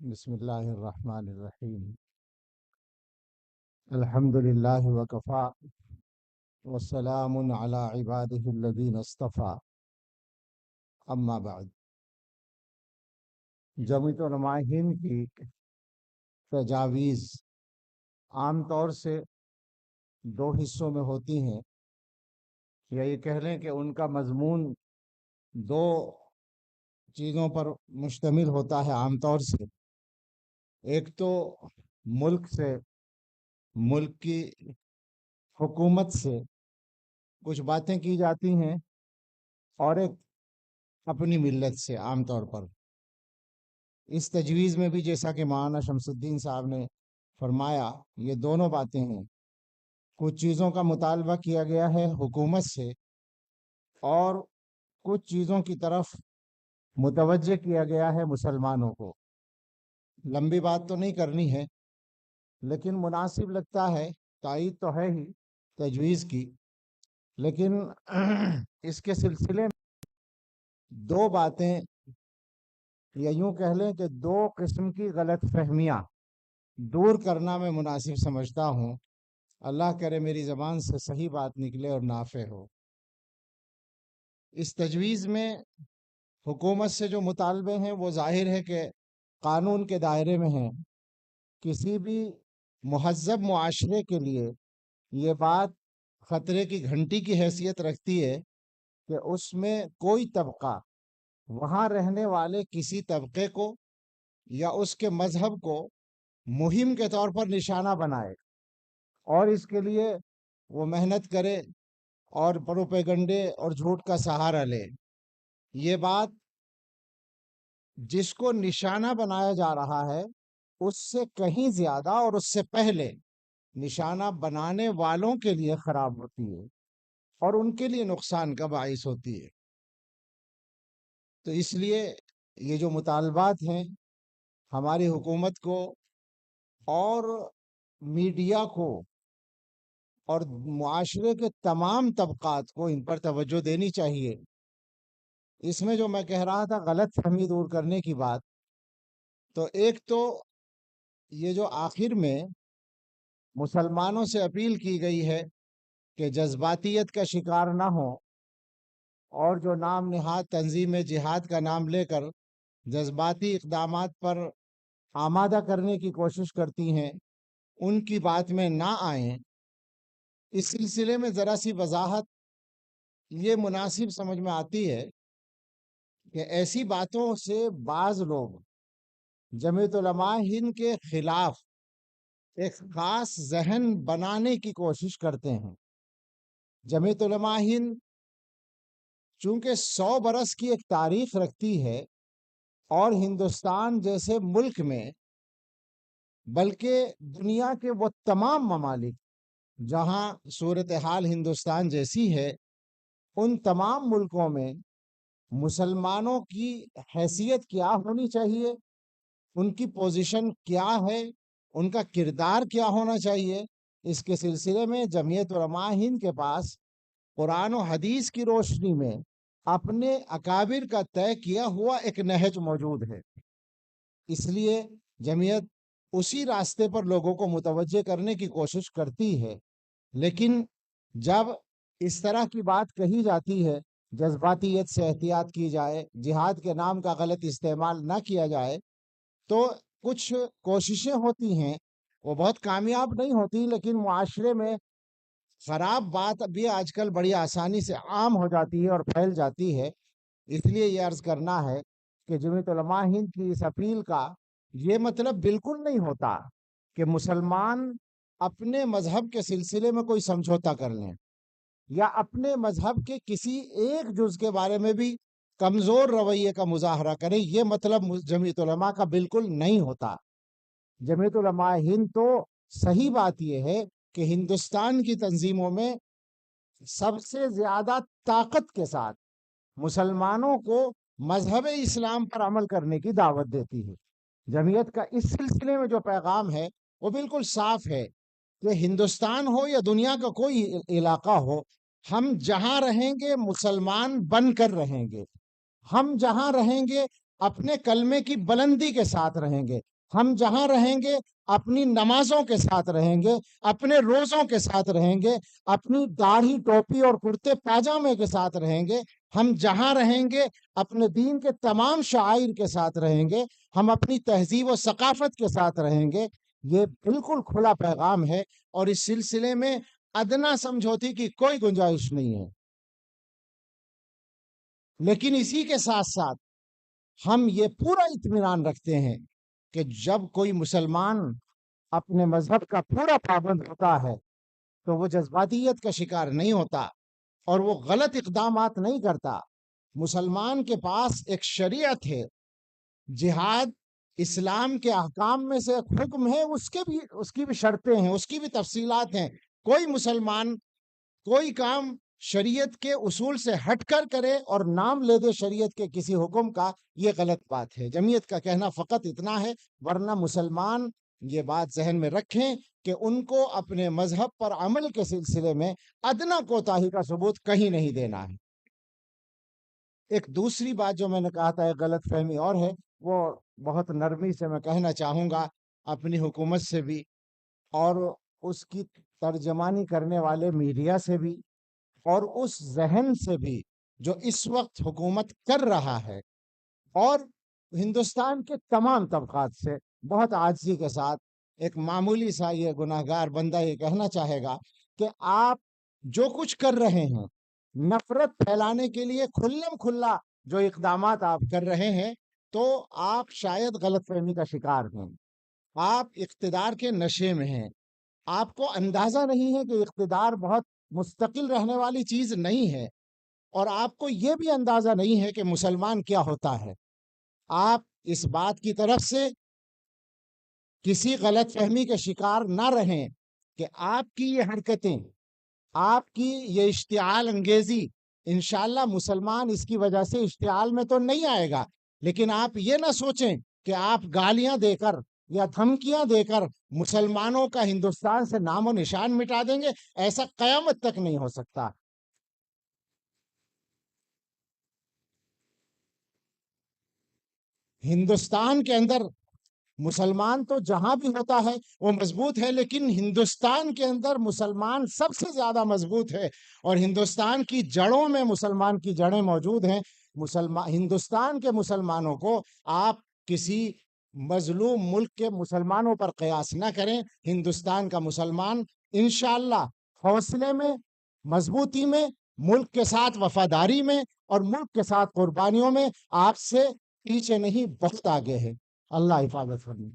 بسم اللہ الرحمن الرحیم الحمد للہ وکفا والسلام علی عبادہ الذین اصطفیٰ اما بعد۔ جمعیت علماء ہند کی تجاویز عام طور سے دو حصوں میں ہوتی ہیں، یا یہ کہہ لیں کہ ان کا مضمون دو چیزوں پر مشتمل ہوتا ہے عام طور سے۔ ایک تو ملک کی حکومت سے کچھ باتیں کی جاتی ہیں، اور ایک اپنی ملت سے عام طور پر۔ اس تجویز میں بھی جیسا کہ مولانا شمس الدین صاحب نے فرمایا، یہ دونوں باتیں ہیں۔ کچھ چیزوں کا مطالبہ کیا گیا ہے حکومت سے، اور کچھ چیزوں کی طرف متوجہ کیا گیا ہے مسلمانوں کو۔ لمبی بات تو نہیں کرنی ہے، لیکن مناسب لگتا ہے، تائید تو ہے ہی تجویز کی، لیکن اس کے سلسلے میں دو باتیں، یا یوں کہہ لیں کہ دو قسم کی غلط فہمیاں دور کرنا میں مناسب سمجھتا ہوں۔ اللہ کرے میری زبان سے صحیح بات نکلے اور نافع ہو۔ اس تجویز میں حکومت سے جو مطالبے ہیں وہ ظاہر ہے کہ قانون کے دائرے میں ہیں۔ کسی بھی مہذب معاشرے کے لیے یہ بات خطرے کی گھنٹی کی حیثیت رکھتی ہے کہ اس میں کوئی طبقہ وہاں رہنے والے کسی طبقے کو یا اس کے مذہب کو مہم کے طور پر نشانہ بنائے، اور اس کے لیے وہ محنت کرے اور پروپیگنڈے اور جھوٹ کا سہارا لے۔ یہ بات جس کو نشانہ بنایا جا رہا ہے اس سے کہیں زیادہ اور اس سے پہلے نشانہ بنانے والوں کے لیے خراب ہوتی ہے، اور ان کے لیے نقصان کا باعث ہوتی ہے۔ تو اس لیے یہ جو مطالبات ہیں ہماری حکومت کو اور میڈیا کو اور معاشرے کے تمام طبقات کو ان پر توجہ دینی چاہیے۔ اس میں جو میں کہہ رہا تھا غلط فہمی دور کرنے کی بات، تو ایک تو یہ جو آخر میں مسلمانوں سے اپیل کی گئی ہے کہ جذباتیت کا شکار نہ ہو، اور جو نام نہاد تنظیم جہاد کا نام لے کر جذباتی اقدامات پر آمادہ کرنے کی کوشش کرتی ہیں، ان کی بات میں نہ آئیں۔ اس سلسلے میں ذرا سی وضاحت یہ مناسب سمجھ میں آتی ہے کہ ایسی باتوں سے بعض لوگ جمعیت علماء ہند کے خلاف ایک خاص ذہن بنانے کی کوشش کرتے ہیں۔ جمعیت علماء ہند چونکہ 100 برس کی ایک تاریخ رکھتی ہے، اور ہندوستان جیسے ملک میں، بلکہ دنیا کے وہ تمام ممالک جہاں صورتحال ہندوستان جیسی ہے، ان تمام ملکوں میں مسلمانوں کی حیثیت کیا ہونی چاہیے، ان کی پوزیشن کیا ہے، ان کا کردار کیا ہونا چاہیے، اس کے سلسلے میں جمعیت علماء ہند کے پاس قرآن و حدیث کی روشنی میں اپنے اکابر کا طے کیا ہوا ایک نہج موجود ہے۔ اس لیے جمعیت اسی راستے پر لوگوں کو متوجہ کرنے کی کوشش کرتی ہے۔ لیکن جب اس طرح کی بات کہی جاتی ہے، جذباتیت سے احتیاط کی جائے، جہاد کے نام کا غلط استعمال نہ کیا جائے، تو کچھ کوششیں ہوتی ہیں، وہ بہت کامیاب نہیں ہوتی، لیکن معاشرے میں خراب بات بھی آج کل بڑی آسانی سے عام ہو جاتی ہے اور پھیل جاتی ہے۔ اس لیے یہ عرض کرنا ہے کہ جمعیت علماء ہند کی اس اپیل کا یہ مطلب بالکل نہیں ہوتا کہ مسلمان اپنے مذہب کے سلسلے میں کوئی سمجھوتا کر لیں، یا اپنے مذہب کے کسی ایک جز کے بارے میں بھی کمزور رویے کا مظاہرہ کریں۔ یہ مطلب جمعیت علماء کا بالکل نہیں ہوتا۔ جمعیت علماء ہند تو صحیح بات یہ ہے کہ ہندوستان کی تنظیموں میں سب سے زیادہ طاقت کے ساتھ مسلمانوں کو مذہب اسلام پر عمل کرنے کی دعوت دیتی ہے۔ جمعیت کا اس سلسلے میں جو پیغام ہے وہ بالکل صاف ہے کہ ہندوستان ہو یا دنیا کا کوئی علاقہ ہو، ہم جہاں رہیں گے مسلمان بن کر رہیں گے، ہم جہاں رہیں گے اپنے کلمے کی بلندی کے ساتھ رہیں گے، ہم جہاں رہیں گے اپنی نمازوں کے ساتھ رہیں گے، اپنے روزوں کے ساتھ رہیں گے، اپنی داڑھی ٹوپی اور کرتے پاجامے کے ساتھ رہیں گے، ہم جہاں رہیں گے اپنے دین کے تمام شعائر کے ساتھ رہیں گے، ہم اپنی تہذیب و ثقافت کے ساتھ رہیں گے۔ یہ بالکل کھلا پیغام ہے، اور اس سلسلے میں ادنا سمجھوتے کی کوئی گنجائش نہیں ہے۔ لیکن اسی کے ساتھ ساتھ ہم یہ پورا اطمینان رکھتے ہیں کہ جب کوئی مسلمان اپنے مذہب کا پورا پابند ہوتا ہے تو وہ جذباتیت کا شکار نہیں ہوتا اور وہ غلط اقدامات نہیں کرتا۔ مسلمان کے پاس ایک شریعت ہے، جہاد اسلام کے احکام میں سے ایک حکم ہے، اس کی بھی شرطیں ہیں، اس کی بھی تفصیلات ہیں۔ کوئی مسلمان کوئی کام شریعت کے اصول سے ہٹ کر کرے اور نام لے دے شریعت کے کسی حکم کا، یہ غلط بات ہے۔ جمعیت کا کہنا فقط اتنا ہے، ورنہ مسلمان یہ بات ذہن میں رکھیں کہ ان کو اپنے مذہب پر عمل کے سلسلے میں ادنا کوتاہی کا ثبوت کہیں نہیں دینا ہے۔ ایک دوسری بات جو میں نے کہا تھا، ایک غلط فہمی اور ہے، وہ بہت نرمی سے میں کہنا چاہوں گا اپنی حکومت سے بھی اور اس کی ترجمانی کرنے والے میڈیا سے بھی اور اس ذہن سے بھی جو اس وقت حکومت کر رہا ہے، اور ہندوستان کے تمام طبقات سے بہت عاجزی کے ساتھ ایک معمولی سا یہ گناہگار بندہ یہ کہنا چاہے گا کہ آپ جو کچھ کر رہے ہیں، نفرت پھیلانے کے لیے کھلم کھلا جو اقدامات آپ کر رہے ہیں، تو آپ شاید غلط فہمی کا شکار ہیں۔ آپ اقتدار کے نشے میں ہیں، آپ کو اندازہ نہیں ہے کہ اقتدار بہت مستقل رہنے والی چیز نہیں ہے، اور آپ کو یہ بھی اندازہ نہیں ہے کہ مسلمان کیا ہوتا ہے۔ آپ اس بات کی طرف سے کسی غلط فہمی کے شکار نہ رہیں کہ آپ کی یہ حرکتیں، آپ کی یہ اشتعال انگیزی، انشاءاللہ مسلمان اس کی وجہ سے اشتعال میں تو نہیں آئے گا، لیکن آپ یہ نہ سوچیں کہ آپ گالیاں دے کر یا دھمکیاں دے کر مسلمانوں کا ہندوستان سے نام و نشان مٹا دیں گے۔ ایسا قیامت تک نہیں ہو سکتا۔ ہندوستان کے اندر مسلمان تو جہاں بھی ہوتا ہے وہ مضبوط ہے، لیکن ہندوستان کے اندر مسلمان سب سے زیادہ مضبوط ہے، اور ہندوستان کی جڑوں میں مسلمان کی جڑیں موجود ہیں۔ ہندوستان کے مسلمانوں کو آپ کسی مظلوم ملک کے مسلمانوں پر قیاس نہ کریں۔ ہندوستان کا مسلمان انشاءاللہ حوصلے میں، مضبوطی میں، ملک کے ساتھ وفاداری میں اور ملک کے ساتھ قربانیوں میں آپ سے پیچھے نہیں، بہت آگے ہے۔ اللہ حفاظت فرمائے۔